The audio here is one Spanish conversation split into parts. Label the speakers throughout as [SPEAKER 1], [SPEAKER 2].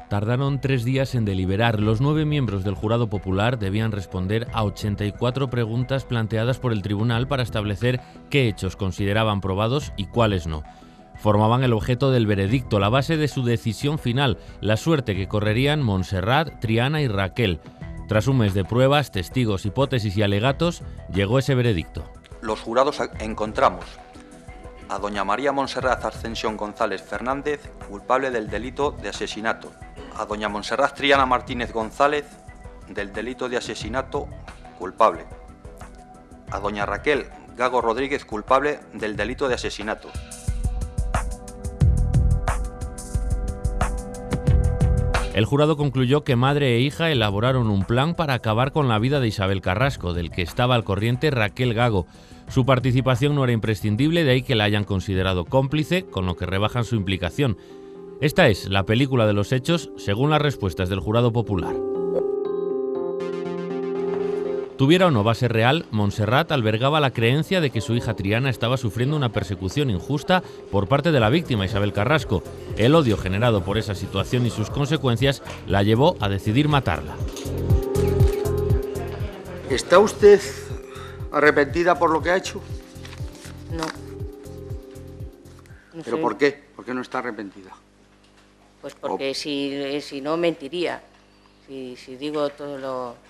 [SPEAKER 1] Tardaron 3 días en deliberar. Los 9 miembros del jurado popular debían responder a 84 preguntas planteadas por el tribunal para establecer qué hechos consideraban probados y cuáles no. Formaban el objeto del veredicto, la base de su decisión final, la suerte que correrían Montserrat, Triana y Raquel. Tras un mes de pruebas, testigos, hipótesis y alegatos, llegó ese veredicto.
[SPEAKER 2] Los jurados encontramos a doña María Montserrat Ascensión González Fernández, culpable del delito de asesinato, a doña Montserrat Triana Martínez González, del delito de asesinato, culpable, a doña Raquel Gago Rodríguez, culpable del delito de asesinato.
[SPEAKER 1] El jurado concluyó que madre e hija elaboraron un plan para acabar con la vida de Isabel Carrasco, del que estaba al corriente Raquel Gago. Su participación no era imprescindible, de ahí que la hayan considerado cómplice, con lo que rebajan su implicación. Esta es la película de los hechos, según las respuestas del jurado popular. Tuviera o no base real, Montserrat albergaba la creencia de que su hija Triana estaba sufriendo una persecución injusta por parte de la víctima, Isabel Carrasco. El odio generado por esa situación y sus consecuencias la llevó a decidir matarla.
[SPEAKER 3] ¿Está usted arrepentida por lo que ha hecho?
[SPEAKER 4] No.
[SPEAKER 3] ¿Pero por qué? ¿Por qué no está arrepentida?
[SPEAKER 4] Pues porque si no mentiría, si digo todo lo...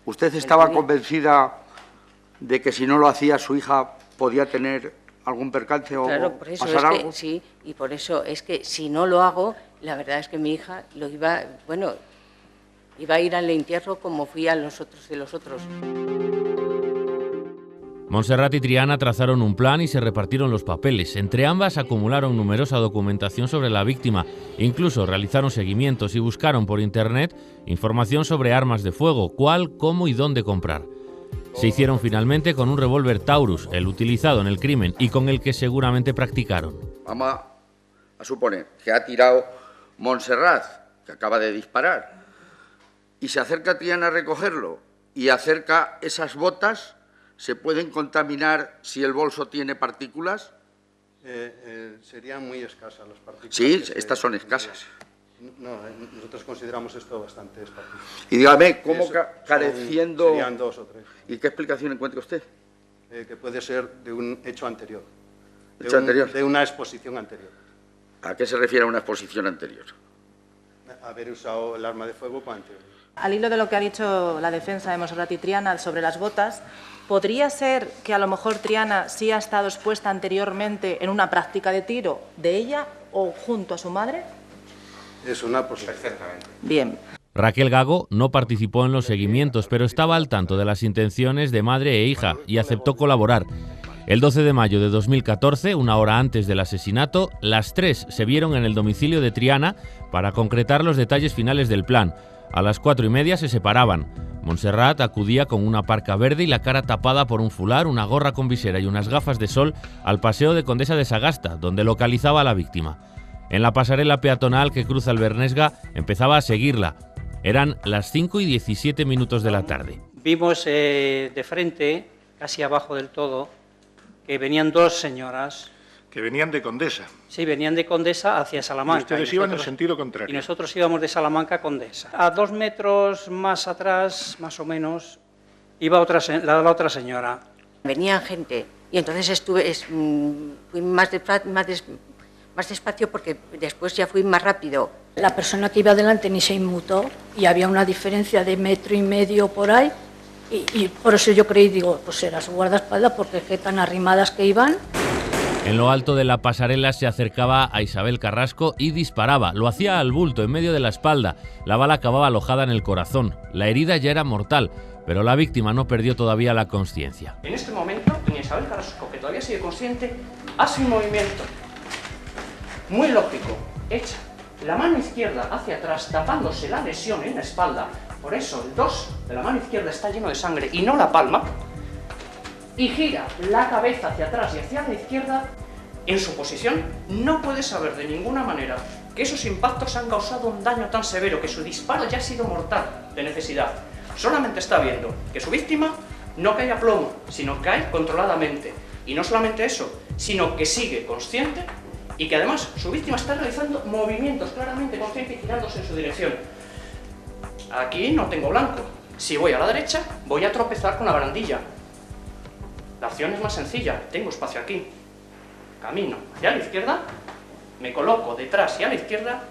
[SPEAKER 3] ¿Usted estaba convencida de que si no lo hacía su hija podía tener algún percance o
[SPEAKER 4] por eso
[SPEAKER 3] pasar algo?
[SPEAKER 4] Sí, y por eso es que si no lo hago, la verdad es que mi hija iba a ir al entierro como fui a los otros de los otros.
[SPEAKER 1] Montserrat y Triana trazaron un plan y se repartieron los papeles. Entre ambas acumularon numerosa documentación sobre la víctima. Incluso realizaron seguimientos y buscaron por internet información sobre armas de fuego, cuál, cómo y dónde comprar. Se hicieron finalmente con un revólver Taurus, el utilizado en el crimen y con el que seguramente practicaron.
[SPEAKER 3] Vamos a suponer que ha tirado Montserrat, que acaba de disparar, y se acerca Triana a recogerlo y acerca esas botas. ¿Se pueden contaminar si el bolso tiene partículas?
[SPEAKER 5] Serían muy escasas las partículas.
[SPEAKER 3] Sí, estas son escasas.
[SPEAKER 5] No, nosotros consideramos esto bastante escaso.
[SPEAKER 3] Y dígame, ¿cómo careciendo...?
[SPEAKER 5] Serían 2 o 3.
[SPEAKER 3] ¿Y qué explicación encuentra usted?
[SPEAKER 5] Que puede ser de un hecho anterior. De una exposición anterior.
[SPEAKER 3] ¿A qué se refiere una exposición anterior?
[SPEAKER 5] Haber usado el arma de fuego con anterioridad.
[SPEAKER 6] Al hilo de lo que ha dicho la defensa de Montserrat y Triana sobre las botas, ¿podría ser que a lo mejor Triana sí ha estado expuesta anteriormente en una práctica de tiro de ella o junto a su madre?
[SPEAKER 5] Es una posibilidad. Perfectamente.
[SPEAKER 6] Bien.
[SPEAKER 1] Raquel Gago no participó en los seguimientos, pero estaba al tanto de las intenciones de madre e hija y aceptó colaborar. El 12 de mayo de 2014, una hora antes del asesinato, las 3 se vieron en el domicilio de Triana para concretar los detalles finales del plan. A las 4:30 se separaban. Montserrat acudía con una parca verde y la cara tapada por un fular, una gorra con visera y unas gafas de sol al paseo de Condesa de Sagasta, donde localizaba a la víctima. En la pasarela peatonal que cruza el Bernesga empezaba a seguirla. Eran las 5:17 de la tarde.
[SPEAKER 7] Vimos de frente, casi abajo del todo, que venían 2 señoras.
[SPEAKER 8] Que venían de Condesa.
[SPEAKER 7] Sí, venían de Condesa hacia Salamanca.
[SPEAKER 8] Y ustedes iban en sentido contrario.
[SPEAKER 7] Y nosotros íbamos de Salamanca a Condesa. A 2 metros más atrás, más o menos, iba la otra señora.
[SPEAKER 4] Venían gente y entonces fui más despacio porque después ya fui más rápido.
[SPEAKER 9] La persona que iba delante ni se inmutó y había una diferencia de 1,5 metros por ahí y por eso yo creí, digo, pues era su guardaespaldas porque qué tan arrimadas que iban.
[SPEAKER 1] En lo alto de la pasarela se acercaba a Isabel Carrasco y disparaba. Lo hacía al bulto, en medio de la espalda. La bala acababa alojada en el corazón. La herida ya era mortal, pero la víctima no perdió todavía la consciencia.
[SPEAKER 10] En este momento, doña Isabel Carrasco, que todavía sigue consciente, hace un movimiento muy lógico. Echa la mano izquierda hacia atrás, tapándose la lesión en la espalda. Por eso el 2 de la mano izquierda está lleno de sangre y no la palma. Y gira la cabeza hacia atrás y hacia la izquierda, en su posición, no puede saber de ninguna manera que esos impactos han causado un daño tan severo, que su disparo ya ha sido mortal de necesidad. Solamente está viendo que su víctima no cae a plomo, sino cae controladamente. Y no solamente eso, sino que sigue consciente y que además su víctima está realizando movimientos claramente conscientes y girándose en su dirección. Aquí no tengo blanco. Si voy a la derecha, voy a tropezar con la barandilla. La acción es más sencilla, tengo espacio aquí. Camino hacia la izquierda, me coloco detrás y a la izquierda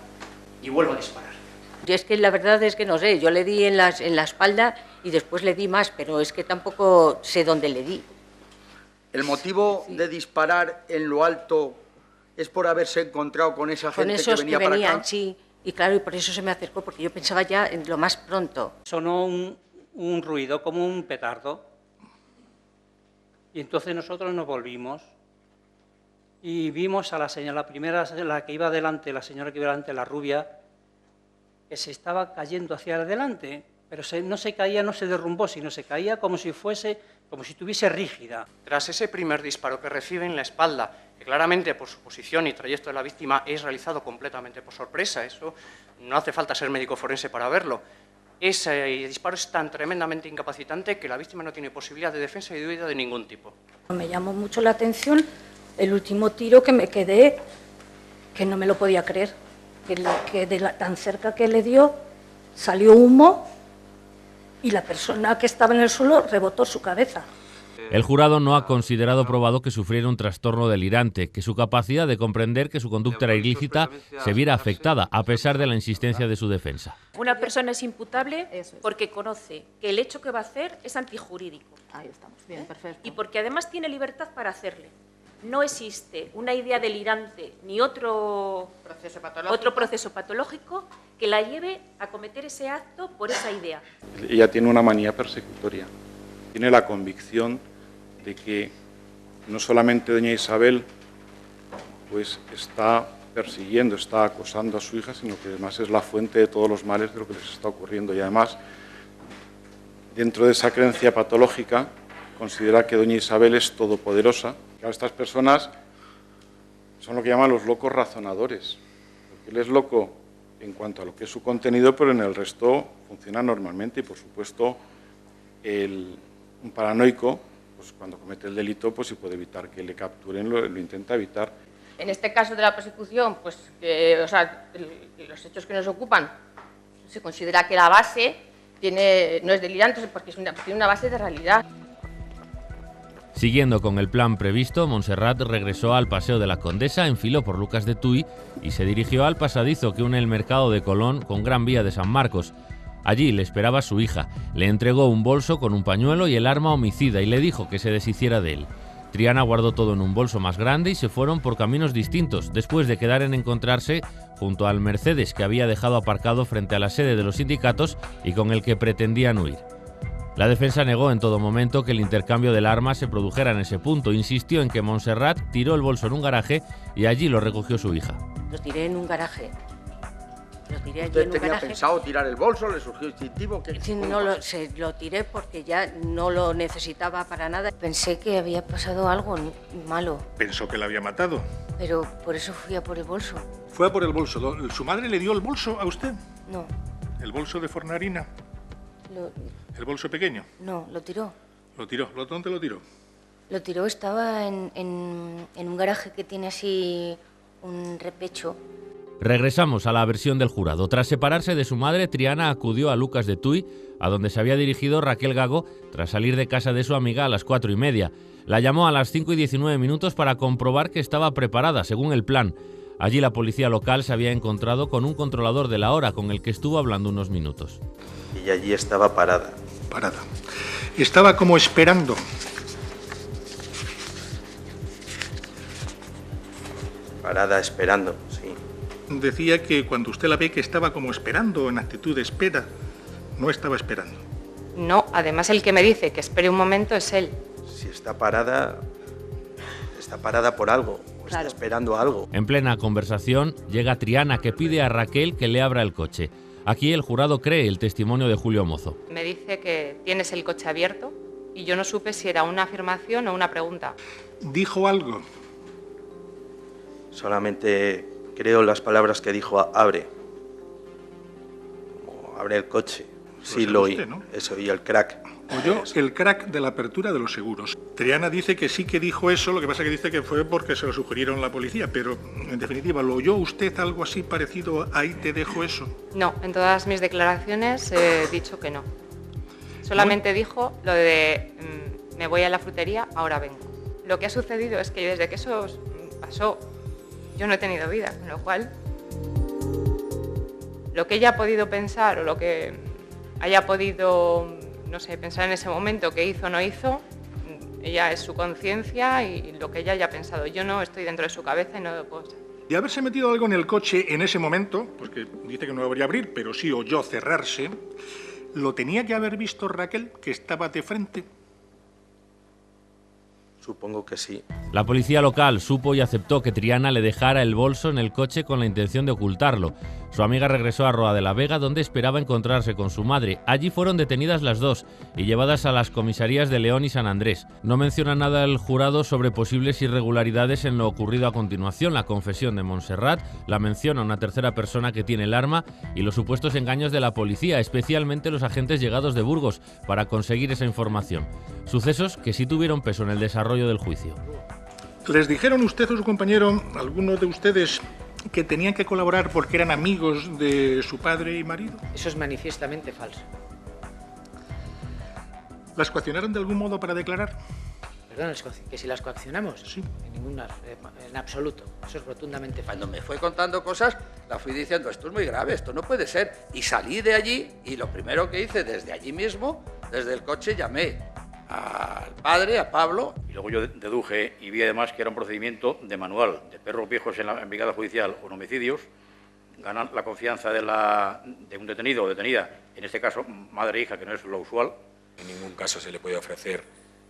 [SPEAKER 10] y vuelvo a disparar.
[SPEAKER 4] Y es que la verdad es que no sé, yo le di en la espalda y después le di más, pero es que tampoco sé dónde le di.
[SPEAKER 3] ¿El motivo de disparar en lo alto es por haberse encontrado con esa gente que venía para acá?
[SPEAKER 4] Sí, y claro, y por eso se me acercó, porque yo pensaba ya en lo más pronto.
[SPEAKER 7] Sonó un ruido como un petardo y entonces nosotros nos volvimos y vimos a la señora, la primera, la que iba delante, la señora que iba delante, la rubia, que se estaba cayendo hacia adelante, pero no se caía, no se derrumbó, sino se caía como si estuviese rígida.
[SPEAKER 10] Tras ese primer disparo que recibe en la espalda, que claramente por su posición y trayecto de la víctima es realizado completamente por sorpresa, eso no hace falta ser médico forense para verlo, ese disparo es tan tremendamente incapacitante que la víctima no tiene posibilidad de defensa y de huida de ningún tipo.
[SPEAKER 9] Me llamó mucho la atención el último tiro, que me quedé, que no me lo podía creer, que tan cerca que le dio salió humo y la persona que estaba en el suelo rebotó su cabeza.
[SPEAKER 1] El jurado no ha considerado probado que sufriera un trastorno delirante, que su capacidad de comprender que su conducta era ilícita se viera afectada, a pesar de la insistencia de su defensa.
[SPEAKER 11] Una persona es imputable porque conoce que el hecho que va a hacer es antijurídico.
[SPEAKER 6] Ahí estamos, bien, perfecto.
[SPEAKER 11] Y porque además tiene libertad para hacerle. No existe una idea delirante ni otro proceso patológico que la lleve a cometer ese acto por esa idea.
[SPEAKER 12] Ella tiene una manía persecutoria. Tiene la convicción de que no solamente doña Isabel pues está persiguiendo, está acosando a su hija, sino que además es la fuente de todos los males de lo que les está ocurriendo. Y además, dentro de esa creencia patológica, considera que doña Isabel es todopoderosa. Claro, estas personas son lo que llaman los locos razonadores, porque él es loco en cuanto a lo que es su contenido, pero en el resto funciona normalmente y, por supuesto, un paranoico, pues cuando comete el delito, pues si puede evitar que le capturen, lo intenta evitar.
[SPEAKER 13] En este caso de la persecución, pues, los hechos que nos ocupan, se considera que la base no es delirante, porque tiene una base de realidad.
[SPEAKER 1] Siguiendo con el plan previsto, Montserrat regresó al Paseo de la Condesa, enfiló por Lucas de Tuy y se dirigió al pasadizo que une el Mercado de Colón con Gran Vía de San Marcos. Allí le esperaba su hija, le entregó un bolso con un pañuelo y el arma homicida y le dijo que se deshiciera de él. Triana guardó todo en un bolso más grande y se fueron por caminos distintos, después de quedar en encontrarse junto al Mercedes que había dejado aparcado frente a la sede de los sindicatos y con el que pretendían huir. La defensa negó en todo momento que el intercambio del arma se produjera en ese punto. Insistió en que Montserrat tiró el bolso en un garaje y allí lo recogió su hija.
[SPEAKER 4] Lo tiré en un garaje. Lo tiré allí
[SPEAKER 3] ¿Usted
[SPEAKER 4] en un
[SPEAKER 3] tenía
[SPEAKER 4] garaje.
[SPEAKER 3] pensado tirar el bolso? ¿Le surgió instintivo?
[SPEAKER 4] Sí, no lo tiré porque ya no lo necesitaba para nada. Pensé que había pasado algo malo.
[SPEAKER 8] Pensó que la había matado.
[SPEAKER 4] Pero por eso fui a por el bolso.
[SPEAKER 8] Fue a por el bolso. ¿Su madre le dio el bolso a usted?
[SPEAKER 4] No.
[SPEAKER 8] ¿El bolso de Fornarina? ¿El bolso pequeño?
[SPEAKER 4] No, lo tiró.
[SPEAKER 8] ¿Lo tiró? ¿Dónde lo tiró?
[SPEAKER 4] Lo tiró, estaba en un garaje que tiene así un repecho.
[SPEAKER 1] Regresamos a la versión del jurado. Tras separarse de su madre, Triana acudió a Lucas de Tuy, a donde se había dirigido Raquel Gago tras salir de casa de su amiga a las 4:30. La llamó a las 5:19 para comprobar que estaba preparada, según el plan. Allí la policía local se había encontrado con un controlador de la hora con el que estuvo hablando unos minutos.
[SPEAKER 2] Y allí estaba parada.
[SPEAKER 8] Parada. Estaba como esperando.
[SPEAKER 2] Parada esperando, sí.
[SPEAKER 8] Decía que cuando usted la ve que estaba como esperando, en actitud de espera, no estaba esperando.
[SPEAKER 13] No, además el que me dice que espere un momento es él.
[SPEAKER 2] Si está parada por algo. Está esperando algo.
[SPEAKER 1] En plena conversación llega Triana, que pide a Raquel que le abra el coche. Aquí el jurado cree el testimonio de Julio Mozo.
[SPEAKER 13] Me dice que tienes el coche abierto y yo no supe si era una afirmación o una pregunta.
[SPEAKER 8] ¿Dijo algo?
[SPEAKER 2] Solamente creo las palabras que dijo abre. Como abre el coche. Sí, lo oí.
[SPEAKER 8] Usted, ¿no?
[SPEAKER 2] Eso, y el crack.
[SPEAKER 8] oyó el crack de la apertura de los seguros. Triana dice que sí que dijo eso, lo que pasa que dice que fue porque se lo sugirieron la policía, pero en definitiva, ¿lo oyó usted algo así parecido a ahí te dejo eso?
[SPEAKER 13] No, en todas mis declaraciones he dicho que no. Solamente dijo lo de me voy a la frutería, ahora vengo. Lo que ha sucedido es que desde que eso pasó, yo no he tenido vida, con lo cual lo que ella ha podido pensar o lo que haya podido, no sé, pensar en ese momento que hizo o no hizo, ella es su conciencia y lo que ella haya pensado. Yo no estoy dentro de su cabeza y no lo puedo saber.
[SPEAKER 8] De haberse metido algo en el coche en ese momento, pues que dice que no debería abrir, pero sí oyó cerrarse, ¿lo tenía que haber visto Raquel, que estaba de frente?
[SPEAKER 2] Supongo que sí.
[SPEAKER 1] La policía local supo y aceptó que Triana le dejara el bolso en el coche con la intención de ocultarlo. Su amiga regresó a Roa de la Vega, donde esperaba encontrarse con su madre. Allí fueron detenidas las dos y llevadas a las comisarías de León y San Andrés. No menciona nada el jurado sobre posibles irregularidades en lo ocurrido a continuación. La confesión de Montserrat la menciona una tercera persona que tiene el arma y los supuestos engaños de la policía, especialmente los agentes llegados de Burgos, para conseguir esa información. Sucesos que sí tuvieron peso en el desarrollo del juicio.
[SPEAKER 8] ¿Les dijeron usted o su compañero, algunos de ustedes, que tenían que colaborar porque eran amigos de su padre y marido?
[SPEAKER 14] Eso es manifiestamente falso.
[SPEAKER 8] ¿Las coaccionaron de algún modo para declarar?
[SPEAKER 14] Perdón, que si las coaccionamos.
[SPEAKER 8] Sí.
[SPEAKER 14] En absoluto. Eso es rotundamente falso.
[SPEAKER 3] Cuando me fue contando cosas, la fui diciendo, esto es muy grave, esto no puede ser. Y salí de allí y lo primero que hice desde allí mismo, desde el coche, llamé al padre, a Pablo.
[SPEAKER 15] Y luego yo deduje y vi además que era un procedimiento de manual, de perros viejos en la brigada judicial o en homicidios, ganan la confianza de un detenido o detenida, en este caso madre e hija, que no es lo usual.
[SPEAKER 16] En ningún caso se le puede ofrecer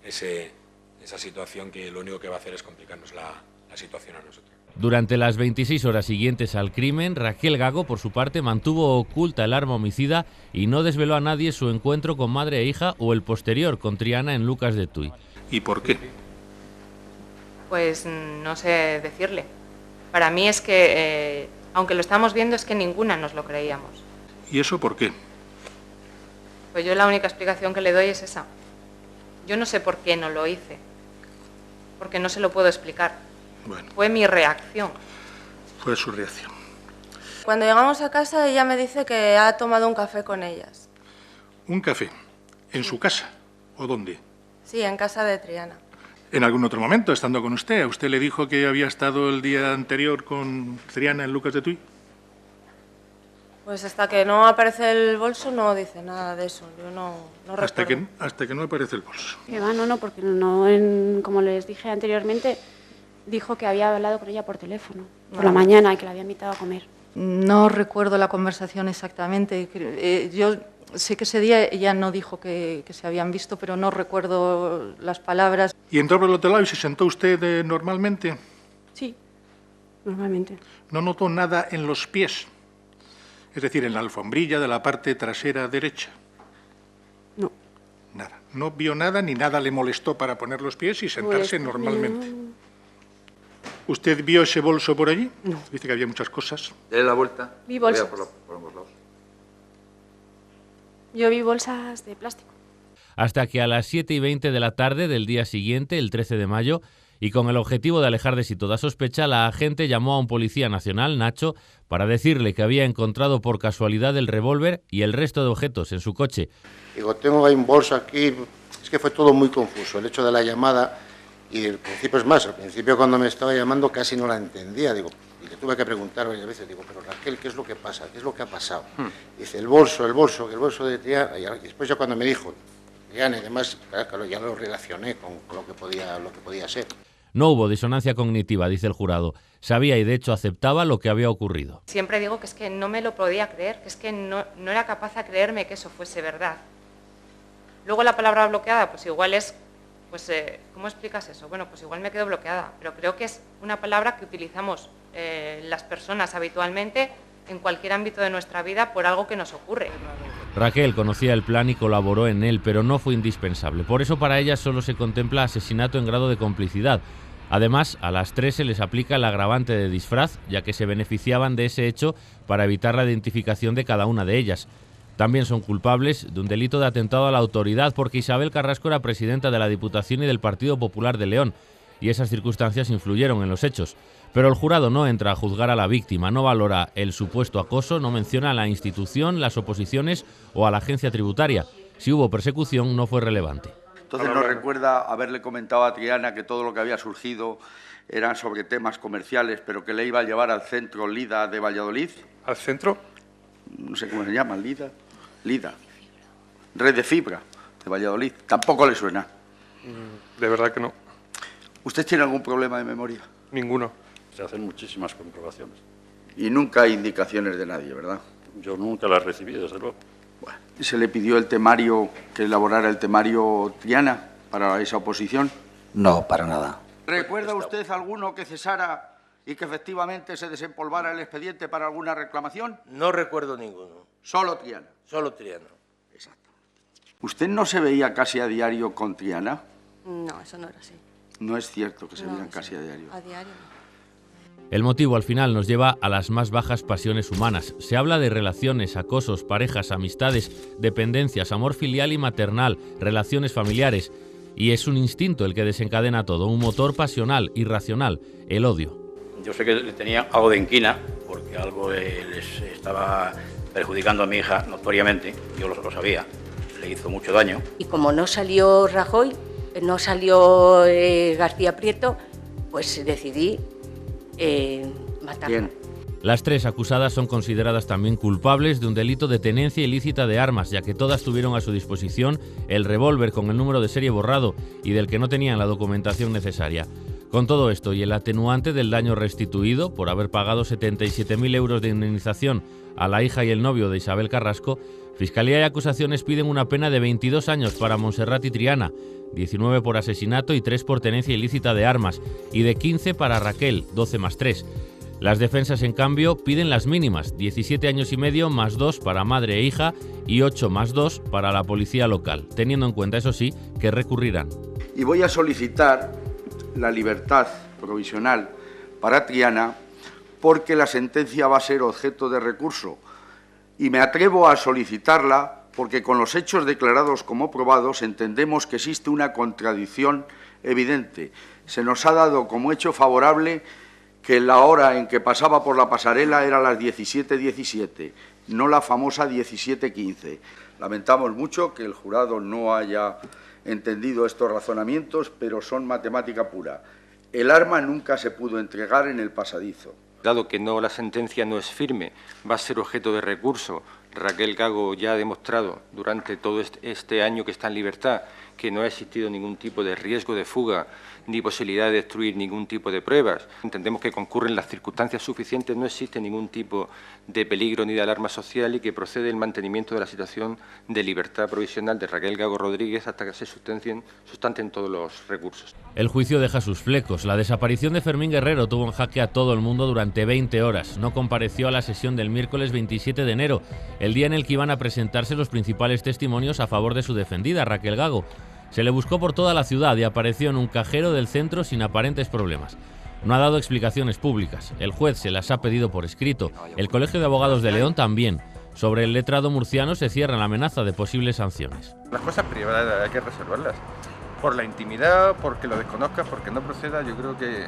[SPEAKER 16] esa situación que lo único que va a hacer es complicarnos la situación a nosotros.
[SPEAKER 1] Durante las 26 horas siguientes al crimen, Raquel Gago, por su parte, mantuvo oculta el arma homicida y no desveló a nadie su encuentro con madre e hija o el posterior con Triana en Lucas de Tuy.
[SPEAKER 8] ¿Y por qué?
[SPEAKER 13] Pues no sé decirle. Para mí es que, aunque lo estamos viendo, es que ninguna nos lo creíamos.
[SPEAKER 8] ¿Y eso por qué?
[SPEAKER 13] Pues yo la única explicación que le doy es esa. Yo no sé por qué no lo hice, porque no se lo puedo explicar.
[SPEAKER 8] Bueno.
[SPEAKER 13] Fue mi reacción.
[SPEAKER 8] Fue su reacción.
[SPEAKER 17] Cuando llegamos a casa, ella me dice que ha tomado un café con ellas.
[SPEAKER 8] ¿Un café? ¿En su casa? ¿O dónde?
[SPEAKER 17] Sí, en casa de Triana.
[SPEAKER 8] ¿En algún otro momento, estando con usted? ¿A usted le dijo que había estado el día anterior con Triana en Lucas de Tuy?
[SPEAKER 17] Pues hasta que no aparece el bolso no dice nada de eso. Yo no recuerdo.
[SPEAKER 8] Hasta que no aparece el bolso.
[SPEAKER 18] No, porque como les dije anteriormente, dijo que había hablado con ella por teléfono, por la mañana, y que la había invitado a comer.
[SPEAKER 6] No recuerdo la conversación exactamente. Yo sé que ese día ella no dijo que se habían visto, pero no recuerdo las palabras.
[SPEAKER 8] ¿Y entró por el otro lado y se sentó usted normalmente?
[SPEAKER 18] Sí, normalmente.
[SPEAKER 8] ¿No notó nada en los pies? Es decir, en la alfombrilla de la parte trasera derecha.
[SPEAKER 18] No.
[SPEAKER 8] Nada. No vio nada ni nada le molestó para poner los pies y sentarse normalmente. ¿Usted vio ese bolso por allí?
[SPEAKER 18] No.
[SPEAKER 8] Dice que había muchas cosas.
[SPEAKER 3] Dele la vuelta.
[SPEAKER 18] Vi bolsas.
[SPEAKER 3] Por ambos lados.
[SPEAKER 18] Yo vi bolsas de plástico.
[SPEAKER 1] Hasta que a las 7:20 de la tarde del día siguiente, el 13 de mayo, y con el objetivo de alejar de sí toda sospecha, la agente llamó a un policía nacional, Nacho, para decirle que había encontrado por casualidad el revólver y el resto de objetos en su coche.
[SPEAKER 19] Digo, tengo ahí un bolso aquí. Es que fue todo muy confuso, el hecho de la llamada. Y al principio, es más, al principio cuando me estaba llamando casi no la entendía, digo, y le tuve que preguntar varias veces, digo, pero Raquel, ¿qué es lo que pasa? ¿Qué es lo que ha pasado? Dice, el bolso de Triana, y después ya cuando me dijo, Triana y demás, claro, ya lo relacioné con lo que podía ser.
[SPEAKER 1] No hubo disonancia cognitiva, dice el jurado. Sabía y de hecho aceptaba lo que había ocurrido.
[SPEAKER 13] Siempre digo que es que no me lo podía creer, que es que no era capaz de creerme que eso fuese verdad. Luego la palabra bloqueada, pues igual es... Pues, ¿cómo explicas eso? Bueno, pues igual me quedo bloqueada, pero creo que es una palabra que utilizamos las personas habitualmente en cualquier ámbito de nuestra vida por algo que nos ocurre.
[SPEAKER 1] Raquel conocía el plan y colaboró en él, pero no fue indispensable. Por eso para ella solo se contempla asesinato en grado de complicidad. Además, a las 3 se les aplica el agravante de disfraz, ya que se beneficiaban de ese hecho para evitar la identificación de cada una de ellas. También son culpables de un delito de atentado a la autoridad porque Isabel Carrasco era presidenta de la Diputación y del Partido Popular de León y esas circunstancias influyeron en los hechos. Pero el jurado no entra a juzgar a la víctima, no valora el supuesto acoso, no menciona a la institución, las oposiciones o a la agencia tributaria. Si hubo persecución, no fue relevante.
[SPEAKER 3] Entonces no recuerda haberle comentado a Triana que todo lo que había surgido eran sobre temas comerciales, pero que le iba a llevar al centro Lida de Valladolid.
[SPEAKER 8] ¿Al centro?
[SPEAKER 3] No sé cómo se llama, Lida. Red de Fibra de Valladolid. Tampoco le suena.
[SPEAKER 8] De verdad que no.
[SPEAKER 3] ¿Usted tiene algún problema de memoria?
[SPEAKER 8] Ninguno.
[SPEAKER 15] Se hacen muchísimas comprobaciones.
[SPEAKER 3] Y nunca hay indicaciones de nadie, ¿verdad?
[SPEAKER 15] Yo nunca las recibí, desde luego.
[SPEAKER 3] Bueno, ¿se le pidió el temario, que elaborara el temario Triana para esa oposición?
[SPEAKER 20] No, para nada.
[SPEAKER 3] ¿Recuerda usted alguno que cesara y que efectivamente se desempolvara el expediente para alguna reclamación?
[SPEAKER 20] No recuerdo ninguno.
[SPEAKER 3] ¿Solo Triana?
[SPEAKER 20] Solo Triana.
[SPEAKER 3] Exacto. ¿Usted no se veía casi a diario con Triana?
[SPEAKER 17] No, eso no era así.
[SPEAKER 3] No es cierto que se veían casi a diario.
[SPEAKER 17] A diario no.
[SPEAKER 1] El motivo al final nos lleva a las más bajas pasiones humanas. Se habla de relaciones, acosos, parejas, amistades, dependencias, amor filial y maternal, relaciones familiares. Y es un instinto el que desencadena todo, un motor pasional, irracional, el odio.
[SPEAKER 15] Yo sé que tenía algo de inquina, porque algo les estaba perjudicando a mi hija notoriamente, yo lo sabía, le hizo mucho daño.
[SPEAKER 4] Y como no salió Rajoy, no salió García Prieto, pues decidí matarla.
[SPEAKER 3] Bien.
[SPEAKER 1] Las tres acusadas son consideradas también culpables de un delito de tenencia ilícita de armas, ya que todas tuvieron a su disposición el revólver con el número de serie borrado y del que no tenían la documentación necesaria. Con todo esto y el atenuante del daño restituido por haber pagado 77.000 euros de indemnización a la hija y el novio de Isabel Carrasco, Fiscalía y acusaciones piden una pena de 22 años para Montserrat y Triana, 19 por asesinato y 3 por tenencia ilícita de armas, y de 15 para Raquel, 12 más 3. Las defensas, en cambio, piden las mínimas, 17 años y medio más 2 para madre e hija y 8 más 2 para la policía local, teniendo en cuenta, eso sí, que recurrirán.
[SPEAKER 3] Y voy a solicitar la libertad provisional para Triana porque la sentencia va a ser objeto de recurso. Y me atrevo a solicitarla porque con los hechos declarados como probados entendemos que existe una contradicción evidente. Se nos ha dado como hecho favorable que la hora en que pasaba por la pasarela era las 17:17, no la famosa 17:15. Lamentamos mucho que el jurado no haya entendido estos razonamientos, pero son matemática pura. El arma nunca se pudo entregar en el pasadizo.
[SPEAKER 21] Dado que la sentencia no es firme, va a ser objeto de recurso. Raquel Gago ya ha demostrado durante todo este año que está en libertad que no ha existido ningún tipo de riesgo de fuga ni posibilidad de destruir ningún tipo de pruebas. Entendemos que concurren las circunstancias suficientes, no existe ningún tipo de peligro ni de alarma social y que procede el mantenimiento de la situación de libertad provisional de Raquel Gago Rodríguez hasta que se sustanten todos los recursos.
[SPEAKER 1] El juicio deja sus flecos. La desaparición de Fermín Guerrero tuvo en jaque a todo el mundo durante 20 horas. No compareció a la sesión del miércoles 27 de enero, el día en el que iban a presentarse los principales testimonios a favor de su defendida, Raquel Gago. Se le buscó por toda la ciudad y apareció en un cajero del centro sin aparentes problemas. No ha dado explicaciones públicas. El juez se las ha pedido por escrito. El Colegio de Abogados de León también. Sobre el letrado murciano se cierra la amenaza de posibles sanciones.
[SPEAKER 22] Las cosas privadas hay que reservarlas. Por la intimidad, porque lo desconozcas, porque no proceda, yo creo que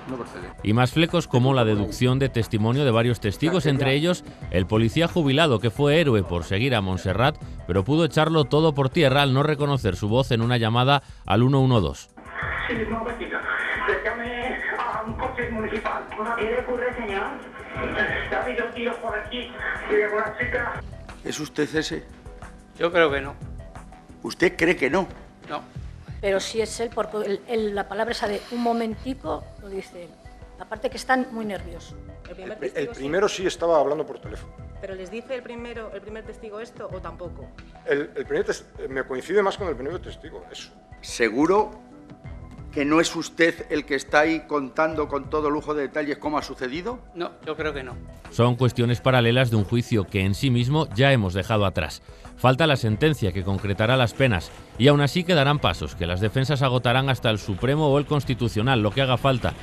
[SPEAKER 22] no procede.
[SPEAKER 1] Y más flecos como la deducción de testimonio de varios testigos, entre ellos el policía jubilado que fue héroe por seguir a Montserrat, pero pudo echarlo todo por tierra al no reconocer su voz en una llamada al 112.
[SPEAKER 23] Sí, no, vecina. Llame a un coche municipal. ¿Qué le ocurre, señor? Ha habido tiros por aquí y de una chica.
[SPEAKER 3] ¿Es usted ese?
[SPEAKER 7] Yo creo que no.
[SPEAKER 3] ¿Usted cree que no?
[SPEAKER 7] No.
[SPEAKER 9] Pero sí es él, porque la palabra esa de un momentico lo dice él. Aparte que están muy nerviosos.
[SPEAKER 8] El primero sí estaba hablando por teléfono.
[SPEAKER 6] ¿Pero les dice el primer testigo esto o tampoco?
[SPEAKER 8] El primer me coincide más con el primer testigo, eso.
[SPEAKER 3] ¿Seguro que no es usted el que está ahí contando con todo lujo de detalles cómo ha sucedido?
[SPEAKER 7] No, yo creo que no.
[SPEAKER 1] Son cuestiones paralelas de un juicio que en sí mismo ya hemos dejado atrás. Falta la sentencia que concretará las penas y aún así quedarán pasos que las defensas agotarán hasta el Supremo o el Constitucional, lo que haga falta.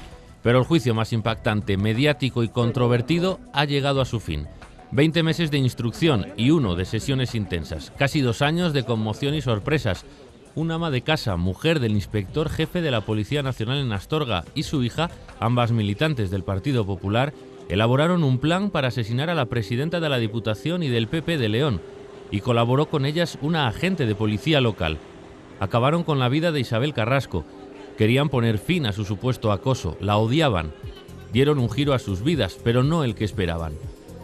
[SPEAKER 1] Pero el juicio más impactante, mediático y controvertido ha llegado a su fin. 20 meses de instrucción y 1 de sesiones intensas. Casi 2 años de conmoción y sorpresas. Una ama de casa, mujer del inspector jefe de la Policía Nacional en Astorga, y su hija, ambas militantes del Partido Popular, elaboraron un plan para asesinar a la presidenta de la Diputación y del PP de León, y colaboró con ellas una agente de policía local. Acabaron con la vida de Isabel Carrasco. Querían poner fin a su supuesto acoso, la odiaban. Dieron un giro a sus vidas, pero no el que esperaban.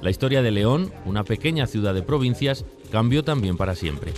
[SPEAKER 1] La historia de León, una pequeña ciudad de provincias, cambió también para siempre.